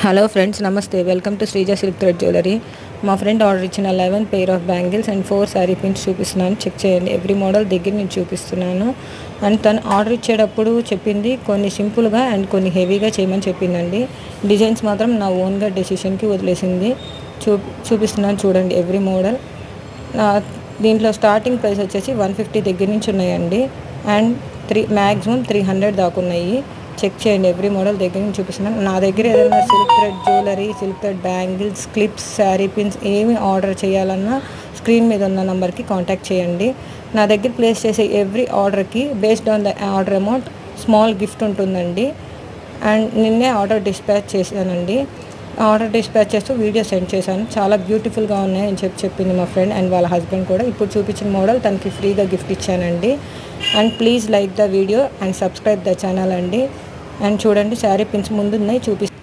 Hello friends, నమస్తే. Welcome to Sreeja silk thread jewellery. మా friend order ఇచ్చిన 11 pair of bangles and 4 sari pins చూపిస్తున్నాను. Check చేయండి. ఎవ్రీ మోడల్ దగ్గర నేను చూపిస్తున్నాను. అండ్ తను ఆర్డర్ ఇచ్చేటప్పుడు చెప్పింది కొన్ని సింపుల్గా అండ్ కొన్ని హెవీగా చేయమని చెప్పిందండి. డిజైన్స్ మాత్రం నా ఓన్గా డెసిషన్కి వదిలేసింది. చూపిస్తున్నాను చూడండి. ఎవ్రీ మోడల్ దీంట్లో స్టార్టింగ్ ప్రైస్ వచ్చేసి 150 దగ్గర నుంచి ఉన్నాయండి. అండ్ మ్యాక్సిమం 300 దాకా ఉన్నాయి. చెక్ చేయండి. ఎవ్రీ మోడల్ దగ్గర నుంచి చూపిస్తున్నాను. నా దగ్గర ఏదైనా silk thread jewellery, silk thread bangles, clips, sari pins ఏమి ఆర్డర్ చేయాలన్నా స్క్రీన్ మీద ఉన్న నెంబర్కి కాంటాక్ట్ చేయండి. నా దగ్గర ప్లేస్ చేసే ఎవ్రీ ఆర్డర్కి based on the order amount small gift ఉంటుందండి. అండ్ నిన్నే ఆర్డర్ డిస్పాచ్ చేశానండి. ఆర్డర్ డిస్పాచ్ చేస్తూ వీడియో సెండ్ చేశాను. చాలా బ్యూటిఫుల్గా ఉన్నాయని చెప్పింది మా ఫ్రెండ్ అండ్ వాళ్ళ హస్బెండ్ కూడా. ఇప్పుడు చూపించిన మోడల్ తనకి ఫ్రీగా గిఫ్ట్ ఇచ్చానండి. And please like the video and subscribe the channel అండి. అండ్ చూడండి, శారీ పిన్స్ ముందున్నాయి చూపిస్తాను.